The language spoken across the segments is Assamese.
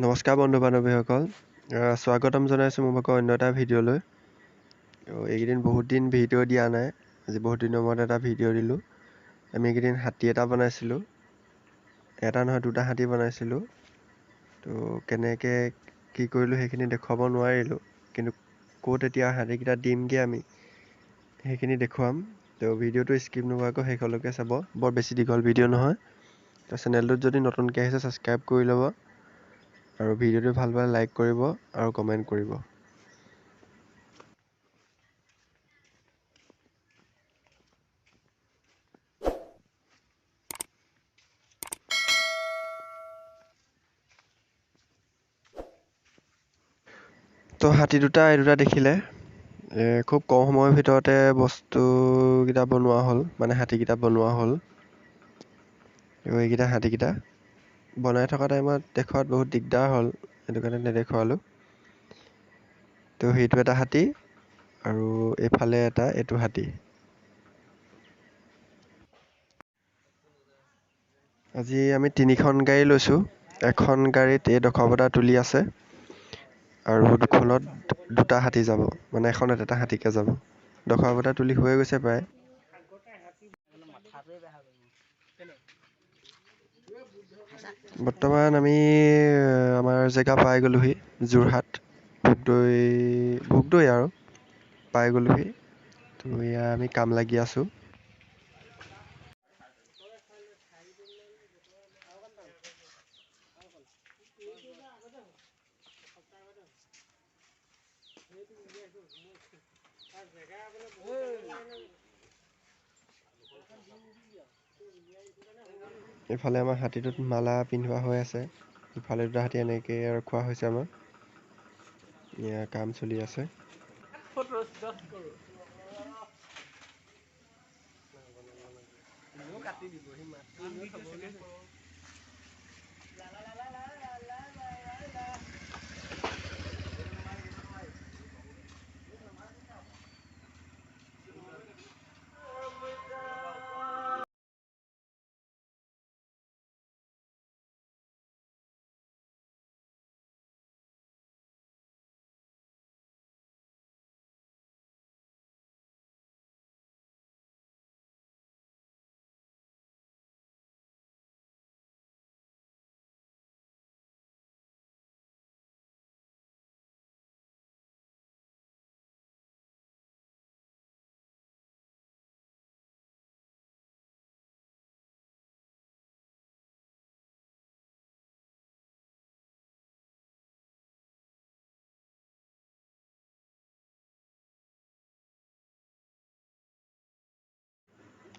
নমস্কাৰ বন্ধু বান্ধৱীসকল, স্বাগতম জনাইছোঁ মোৰ ভাগৰ অন্য এটা ভিডিঅ'লৈ। এইকেইদিন বহুত দিন ভিডিঅ' দিয়া নাই। আজি বহুত দিনৰ মূৰত এটা ভিডিঅ' দিলোঁ। আমি এইকেইদিন হাতী এটা বনাইছিলোঁ, এটা নহয় দুটা হাতী বনাইছিলোঁ। তো কেনেকৈ কি কৰিলোঁ সেইখিনি দেখুৱাব নোৱাৰিলোঁ, কিন্তু ক'ত এতিয়া হাতীকেইটা দিমগৈ আমি সেইখিনি দেখুৱাম। তো ভিডিঅ'টো স্কিপ নোহোৱাকৈ শেষলৈকে চাব, বৰ বেছি দীঘল ভিডিঅ' নহয়। তো চেনেলটোত যদি নতুনকৈ আহিছে ছাবস্ক্ৰাইব কৰি ল'ব আৰু ভিডিঅ'টো ভাল পালে লাইক কৰিব আৰু কমেণ্ট কৰিব। তো হাতী দুটা এই দুটা দেখিলে খুব কম সময়ৰ ভিতৰতে বস্তুকেইটা বনোৱা হ'ল, মানে হাতীকেইটা বনোৱা হ'ল। এইকেইটা হাতীকেইটা বনাই থকা টাইমত দেখুৱাত বহুত দিগদাৰ হ'ল, সেইটো কাৰণে নেদেখুৱালোঁ। তো সেইটো এটা হাতী আৰু এইফালে এইটো হাতী। আজি আমি 3খন গাড়ী লৈছোঁ। এখন গাড়ীত এই দখবতা তুলি আছে আৰু দুখনত দুটা হাতী যাব, মানে এখনত এটা হাতীকে যাব। দখবতা তুলি হৈ গৈছে প্ৰায়। বৰ্তমান আমি আমাৰ জেগা পাই গ'লোহি, যোৰহাট ভোগদৈ আৰু পাই গ'লোহি। তো এয়া আমি কাম লাগি আছোঁ। এইফালে আমাৰ হাতীটোত মালা পিন্ধোৱা হৈ আছে, ইফালে দুটা হাতী এনেকৈ ৰখোৱা হৈছে আমাৰ। এয়া কাম চলি আছে।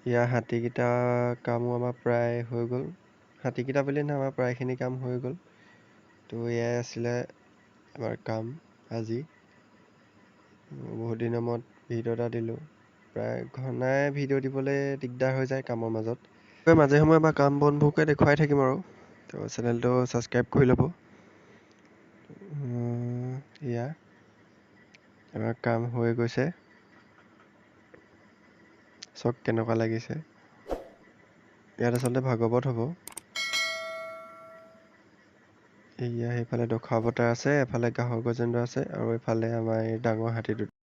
ইয়াৰ হাতীকেইটা কামো আমাৰ প্ৰায় হৈ গ'ল। হাতীকেইটা বুলি নহয়, আমাৰ প্ৰায়খিনি কাম হৈ গ'ল। তো এয়াই আছিলে আমাৰ কাম আজি। বহুত দিনৰ মূৰত ভিডিঅ' এটা দিলোঁ। প্ৰায় ঘনাই ভিডিঅ' দিবলৈ দিগদাৰ হৈ যায় কামৰ মাজত। মাজে সময়ে আমাৰ কাম বনবোৰকে দেখুৱাই থাকিম আৰু। তো চেনেলটো ছাবস্ক্ৰাইব কৰি ল'ব। এয়া আমাৰ কাম হৈ গৈছে, চাওক কেনেকুৱা লাগিছে। ইয়াত আচলতে ভাগৱত হ'ব। এয়া সেইফালে দখবতা আছে, এফালে গ্ৰাহক গজেন্দ্ৰ আছে আৰু এইফালে আমাৰ এই ডাঙৰ হাতী দুটা।